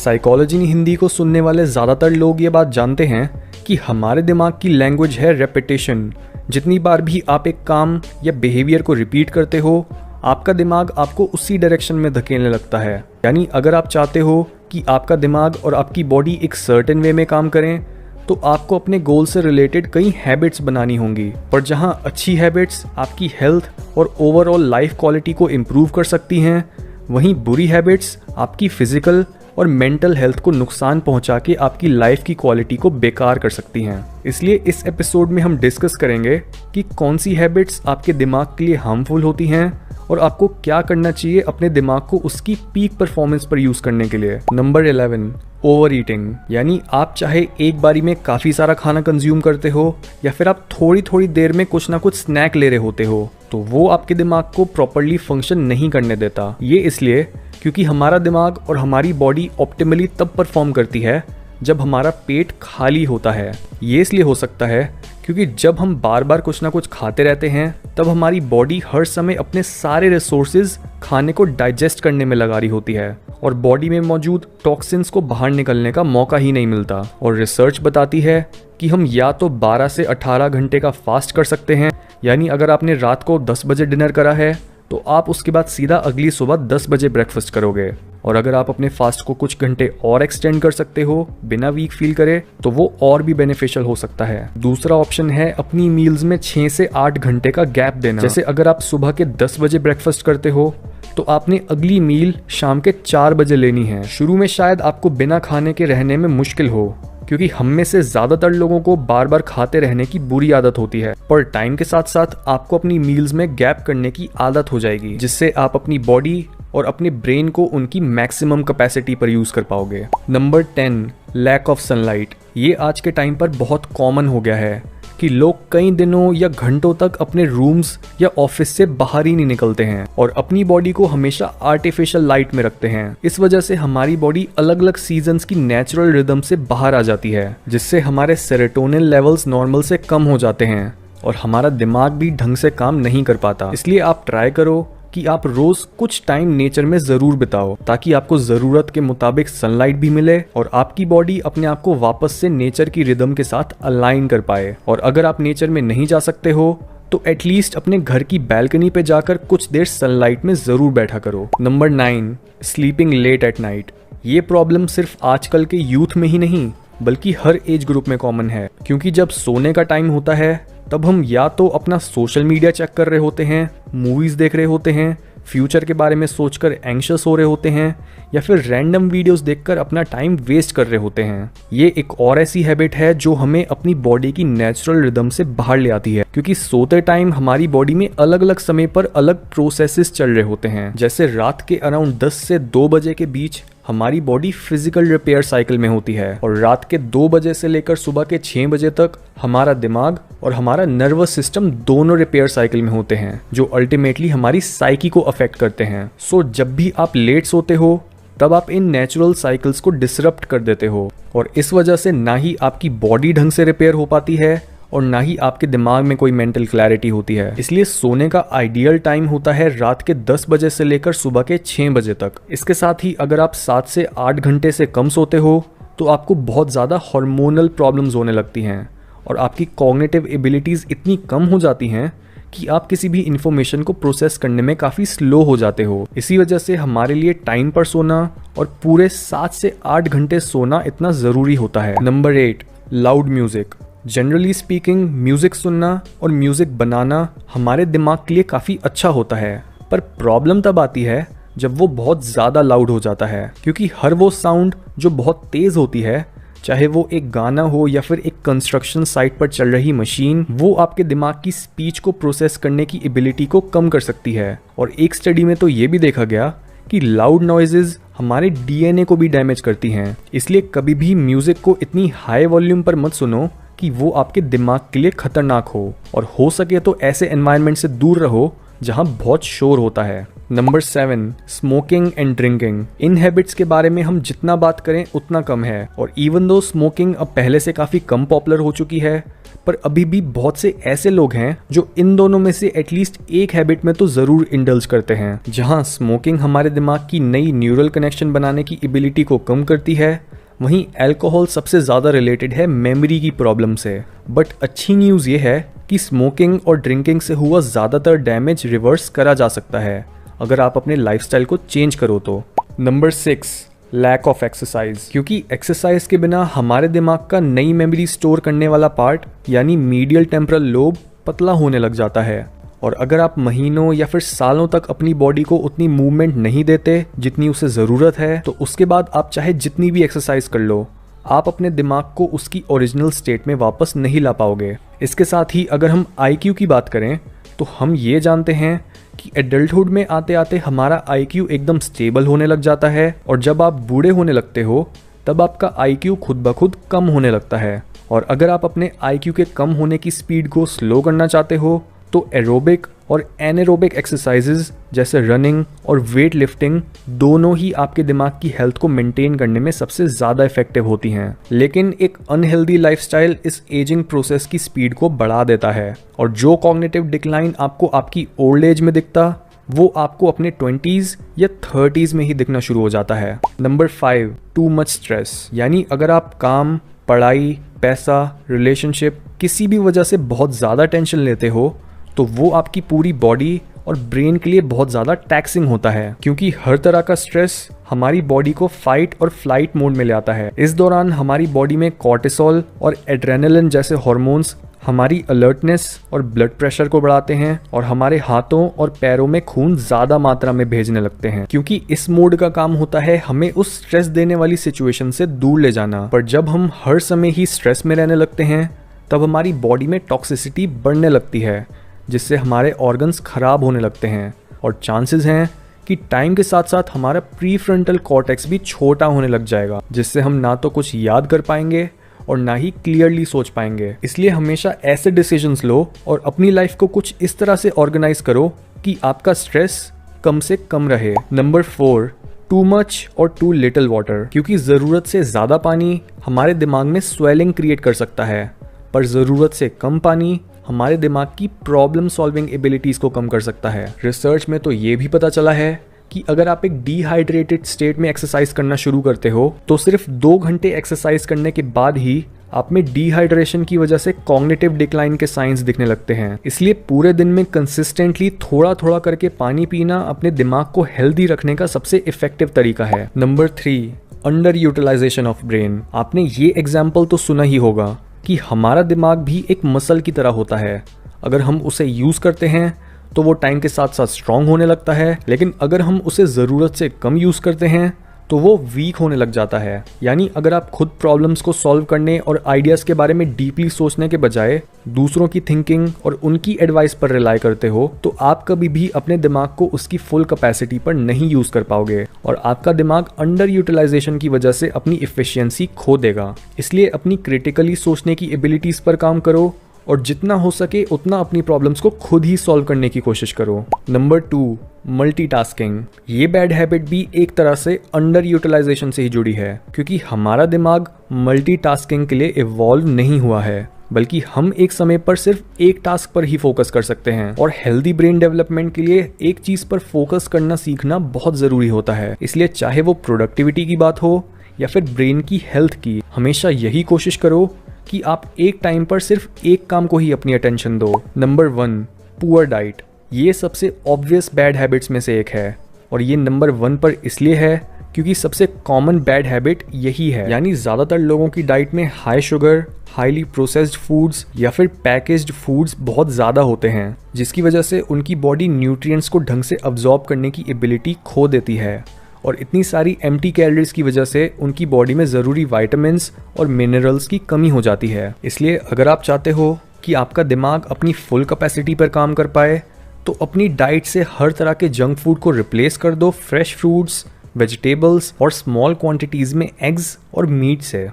Psychology in Hindi को सुनने वाले ज़्यादातर लोग ये बात जानते हैं कि हमारे दिमाग की लैंग्वेज है रेपिटेशन। जितनी बार भी आप एक काम या बिहेवियर को रिपीट करते हो, आपका दिमाग आपको उसी डायरेक्शन में धकेलने लगता है। यानी अगर आप चाहते हो कि आपका दिमाग और आपकी बॉडी एक सर्टेन वे में काम करें, तो आपको अपने गोल से रिलेटेड कई हैबिट्स बनानी होंगी। पर जहां अच्छी हैबिट्स आपकी हेल्थ और ओवरऑल लाइफ क्वालिटी को इम्प्रूव कर सकती हैं, वहीं बुरी हैबिट्स आपकी फिजिकल और मेंटल हेल्थ को नुकसान पहुंचा के आपकी लाइफ की क्वालिटी को बेकार कर सकती हैं। इसलिए इस एपिसोड में हम डिस्कस करेंगे कि कौन सी हैबिट्स आपके दिमाग के लिए हार्मफुल होती हैं और आपको क्या करना चाहिए अपने दिमाग को उसकी पीक परफॉर्मेंस पर यूज करने के लिए। Number 11, over eating. यानी आप चाहे एक बारी में काफ़ी सारा खाना कंज्यूम करते हो या फिर आप थोड़ी थोड़ी देर में कुछ ना कुछ स्नैक ले रहे होते हो, तो वो आपके दिमाग को प्रॉपरली फंक्शन नहीं करने देता। ये इसलिए क्योंकि हमारा दिमाग और हमारी बॉडी ऑप्टिमली तब परफॉर्म करती है जब हमारा पेट खाली होता है। ये इसलिए हो सकता है क्योंकि जब हम बार बार कुछ ना कुछ खाते रहते हैं, तब हमारी बॉडी हर समय अपने सारे रिसोर्सेज खाने को डाइजेस्ट करने में लगा रही होती है और बॉडी में मौजूद टॉक्सिन्स को बाहर निकलने का मौका ही नहीं मिलता। और रिसर्च बताती है कि हम या तो 12 से 18 घंटे का फास्ट कर सकते हैं, यानी अगर आपने रात को 10 बजे डिनर करा है तो आप उसके बाद सीधा अगली सुबह 10 बजे ब्रेकफास्ट करोगे। और अगर आप अपने फास्ट को कुछ घंटे और एक्सटेंड कर सकते हो बिना वीक फील करे, तो वो और भी बेनिफिशियल हो सकता है। दूसरा ऑप्शन है अपनी मील्स में 6 से 8 घंटे का गैप देना। जैसे अगर आप सुबह के 10 बजे ब्रेकफास्ट करते हो, तो आपने अगली मील शाम के 4 बजे लेनी है। शुरू में शायद आपको बिना खाने के रहने में मुश्किल हो, क्योंकि हम में से ज्यादातर लोगों को बार बार खाते रहने की बुरी आदत होती है। पर टाइम के साथ साथ आपको अपनी मील्स में गैप करने की आदत हो जाएगी, जिससे आप अपनी बॉडी और अपने ब्रेन को उनकी मैक्सिमम कैपेसिटी पर यूज कर पाओगे। Number 10, lack of sunlight. ये आज के टाइम पर बहुत कॉमन हो गया है कि लोग कई दिनों या घंटों तक अपने रूम्स या ऑफिस से बाहर ही नहीं निकलते हैं और अपनी बॉडी को हमेशा आर्टिफिशियल लाइट में रखते हैं। इस वजह से हमारी बॉडी अलग अलग सीजन्स की नेचुरल रिदम से बाहर आ जाती है, जिससे हमारे सेरोटोनिन लेवल्स नॉर्मल से कम हो जाते हैं और हमारा दिमाग भी ढंग से काम नहीं कर पाता। इसलिए आप ट्राई करो कि आप रोज कुछ टाइम नेचर में जरूर बिताओ, ताकि आपको जरूरत के मुताबिक सनलाइट भी मिले और आपकी बॉडी अपने आप को वापस से नेचर की रिदम के साथ अलाइन कर पाए। और अगर आप नेचर में नहीं जा सकते हो, तो एटलीस्ट अपने घर की बैल्कनी पे जाकर कुछ देर सनलाइट में जरूर बैठा करो। Number 9, sleeping late at night. ये प्रॉब्लम सिर्फ आजकल के यूथ में ही नहीं बल्कि हर एज ग्रुप में कॉमन है, क्योंकि जब सोने का टाइम होता है तब हम या तो अपना सोशल मीडिया चेक कर रहे होते हैं, मूवीज देख रहे होते हैं, फ्यूचर के बारे में सोचकर एंग्शियस हो रहे होते हैं, या फिर रैंडम वीडियोस देखकर अपना टाइम वेस्ट कर रहे होते हैं। ये एक और ऐसी हैबिट है जो हमें अपनी बॉडी की नेचुरल रिदम से बाहर ले आती है, क्योंकि सोते टाइम हमारी बॉडी में अलग अलग समय पर अलग प्रोसेसेस चल रहे होते हैं। जैसे रात के अराउंड 10 से 2 बजे के बीच हमारी बॉडी फिजिकल रिपेयर साइकिल में होती है और रात के 2 बजे से लेकर सुबह के 6 बजे तक हमारा दिमाग और हमारा नर्वस सिस्टम दोनों रिपेयर साइकिल में होते हैं, जो अल्टीमेटली हमारी साइकी को अफेक्ट करते हैं। सो जब भी आप लेट सोते हो, तब आप इन नेचुरल साइकिल्स को डिसरप्ट कर देते हो और इस वजह से ना ही आपकी बॉडी ढंग से रिपेयर हो पाती है और ना ही आपके दिमाग में कोई मेंटल क्लैरिटी होती है। इसलिए सोने का आइडियल टाइम होता है रात के 10 बजे से लेकर सुबह के 6 बजे तक। इसके साथ ही अगर आप 7 से 8 घंटे से कम सोते हो, तो आपको बहुत ज़्यादा हार्मोनल प्रॉब्लम्स होने लगती हैं और आपकी कॉग्निटिव एबिलिटीज़ इतनी कम हो जाती हैं कि आप किसी भी इंफॉर्मेशन को प्रोसेस करने में काफ़ी स्लो हो जाते हो। इसी वजह से हमारे लिए टाइम पर सोना और पूरे 7 से 8 घंटे सोना इतना ज़रूरी होता है। Number 8, loud music. Generally speaking music सुनना और म्यूज़िक बनाना हमारे दिमाग के लिए काफ़ी अच्छा होता है, पर प्रॉब्लम तब आती है जब वो बहुत ज़्यादा लाउड हो जाता है, क्योंकि हर वो साउंड जो बहुत तेज़ होती है, चाहे वो एक गाना हो या फिर एक कंस्ट्रक्शन साइट पर चल रही मशीन, वो आपके दिमाग की स्पीच को प्रोसेस करने की एबिलिटी को कम कर सकती है। और एक स्टडी में तो ये भी देखा गया कि लाउड नॉइजेज हमारे डीएनए को भी डैमेज करती हैं। इसलिए कभी भी म्यूज़िक को इतनी हाई वॉल्यूम पर मत सुनो कि वो आपके दिमाग के लिए खतरनाक हो, और हो सके तो ऐसे एनवायरनमेंट से दूर रहो जहां बहुत शोर होता है। Number 7, smoking and drinking. In habits के बारे में हम जितना बात करें उतना कम है, और इवन दो स्मोकिंग अब पहले से काफ़ी कम पॉपुलर हो चुकी है, पर अभी भी बहुत से ऐसे लोग हैं जो इन दोनों में से एटलीस्ट एक हैबिट में तो ज़रूर इंडल्ज करते हैं। जहां स्मोकिंग हमारे दिमाग की नई न्यूरल कनेक्शन बनाने की एबिलिटी को कम करती है, वहीं अल्कोहल सबसे ज़्यादा रिलेटेड है मेमोरी की प्रॉब्लम से। बट अच्छी न्यूज़ ये है कि स्मोकिंग और ड्रिंकिंग से हुआ ज़्यादातर डैमेज रिवर्स करा जा सकता है अगर आप अपने लाइफस्टाइल को चेंज करो तो। Number 6, lack of exercise. क्योंकि एक्सरसाइज के बिना हमारे दिमाग का नई मेमोरी स्टोर करने वाला पार्ट यानी मीडियल टेम्परल लोब पतला होने लग जाता है, और अगर आप महीनों या फिर सालों तक अपनी बॉडी को उतनी मूवमेंट नहीं देते जितनी उसे ज़रूरत है, तो उसके बाद आप चाहे जितनी भी एक्सरसाइज कर लो, आप अपने दिमाग को उसकी ओरिजिनल स्टेट में वापस नहीं ला पाओगे। इसके साथ ही अगर हम IQ की बात करें तो हम ये जानते हैं कि एडल्टहुड में आते आते हमारा IQ एकदम स्टेबल होने लग जाता है, और जब आप बूढ़े होने लगते हो तब आपका IQ खुद ब खुद कम होने लगता है। और अगर आप अपने IQ के कम होने की स्पीड को स्लो करना चाहते हो तो एरोबिक और एनारोबिक एक्सरसाइजेज जैसे रनिंग और वेट लिफ्टिंग दोनों ही आपके दिमाग की हेल्थ को मेंटेन करने में सबसे ज़्यादा इफेक्टिव होती हैं। लेकिन एक अनहेल्दी लाइफस्टाइल इस एजिंग प्रोसेस की स्पीड को बढ़ा देता है, और जो कॉग्निटिव डिक्लाइन आपको आपकी ओल्ड एज में दिखता वो आपको अपने 20s या 30s में ही दिखना शुरू हो जाता है। Number 5, too much stress. यानी अगर आप काम, पढ़ाई, पैसा, रिलेशनशिप किसी भी वजह से बहुत ज़्यादा टेंशन लेते हो तो वो आपकी पूरी बॉडी और ब्रेन के लिए बहुत ज़्यादा टैक्सिंग होता है, क्योंकि हर तरह का स्ट्रेस हमारी बॉडी को फाइट और फ्लाइट मोड में ले आता है। इस दौरान हमारी बॉडी में कॉर्टिसोल और एड्रेनलिन जैसे हार्मोन्स हमारी अलर्टनेस और ब्लड प्रेशर को बढ़ाते हैं, और हमारे हाथों और पैरों में खून ज़्यादा मात्रा में भेजने लगते हैं, क्योंकि इस मोड का काम होता है हमें उस स्ट्रेस देने वाली सिचुएशन से दूर ले जाना। पर जब हम हर समय ही स्ट्रेस में रहने लगते हैं तब हमारी बॉडी में टॉक्सिसिटी बढ़ने लगती है, जिससे हमारे ऑर्गन्स खराब होने लगते हैं, और चांसेस हैं कि टाइम के साथ साथ हमारा प्रीफ्रंटल कॉर्टेक्स भी छोटा होने लग जाएगा, जिससे हम ना तो कुछ याद कर पाएंगे और ना ही क्लियरली सोच पाएंगे। इसलिए हमेशा ऐसे डिसीजंस लो और अपनी लाइफ को कुछ इस तरह से ऑर्गेनाइज करो कि आपका स्ट्रेस कम से कम रहे। नंबर 4, टू मच और टू लिटिल वाटर। क्योंकि ज़रूरत से ज़्यादा पानी हमारे दिमाग में स्वेलिंग क्रिएट कर सकता है, पर ज़रूरत से कम पानी हमारे दिमाग की प्रॉब्लम सॉल्विंग एबिलिटीज़ को कम कर सकता है। रिसर्च में तो ये भी पता चला है कि अगर आप एक डिहाइड्रेटेड स्टेट में एक्सरसाइज करना शुरू करते हो तो सिर्फ 2 घंटे एक्सरसाइज करने के बाद ही आप में डिहाइड्रेशन की वजह से कॉग्निटिव डिक्लाइन के साइंस दिखने लगते हैं। इसलिए पूरे दिन में कंसिस्टेंटली थोड़ा थोड़ा करके पानी पीना अपने दिमाग को हेल्दी रखने का सबसे इफेक्टिव तरीका है। Number 3, under utilization of brain. आपने ये एग्जाम्पल तो सुना ही होगा कि हमारा दिमाग भी एक मसल की तरह होता है। अगर हम उसे यूज़ करते हैं तो वो टाइम के साथ साथ स्ट्रांग होने लगता है, लेकिन अगर हम उसे ज़रूरत से कम यूज़ करते हैं तो वो वीक होने लग जाता है। यानी अगर आप खुद प्रॉब्लम्स को सॉल्व करने और आइडियाज़ के बारे में डीपली सोचने के बजाय दूसरों की थिंकिंग और उनकी एडवाइस पर रिलाई करते हो तो आप कभी भी अपने दिमाग को उसकी फुल कैपेसिटी पर नहीं यूज़ कर पाओगे, और आपका दिमाग अंडर यूटिलाइजेशन की वजह से अपनी इफ़िशियंसी खो देगा। इसलिए अपनी क्रिटिकली सोचने की एबिलिटीज़ पर काम करो और जितना हो सके उतना अपनी प्रॉब्लम्स को खुद ही सॉल्व करने की कोशिश करो। Number 2, multitasking. ये बैड हैबिट भी एक तरह से अंडर यूटिलाइजेशन से ही जुड़ी है, क्योंकि हमारा दिमाग मल्टीटास्किंग के लिए इवॉल्व नहीं हुआ है, बल्कि हम एक समय पर सिर्फ एक टास्क पर ही फोकस कर सकते हैं। और हेल्दी ब्रेन डेवलपमेंट के लिए एक चीज़ पर फोकस करना सीखना बहुत ज़रूरी होता है। इसलिए चाहे वो प्रोडक्टिविटी की बात हो या फिर ब्रेन की हेल्थ की, हमेशा यही कोशिश करो कि आप एक टाइम पर सिर्फ एक काम को ही अपनी अटेंशन दो। Number 1, poor diet. ये सबसे ऑब्वियस बैड हैबिट्स में से एक है, और ये नंबर 1 पर इसलिए है क्योंकि सबसे कॉमन बैड हैबिट यही है। यानी ज़्यादातर लोगों की डाइट में high sugar, highly processed foods या फिर पैकेज्ड फूड्स बहुत ज़्यादा होते हैं, जिसकी वजह से उनकी बॉडी न्यूट्रिएंट्स को ढंग से अब्जॉर्ब करने की एबिलिटी खो देती है, और इतनी सारी एम्प्टी कैलोरीज की वजह से उनकी बॉडी में ज़रूरी विटामिन्स और मिनरल्स की कमी हो जाती है। इसलिए अगर आप चाहते हो कि आपका दिमाग अपनी फुल कैपेसिटी पर काम कर पाए तो अपनी डाइट से हर तरह के जंक फूड को रिप्लेस कर दो फ्रेश फ्रूट्स, वेजिटेबल्स और स्मॉल क्वांटिटीज़ में एग्स और मीट से।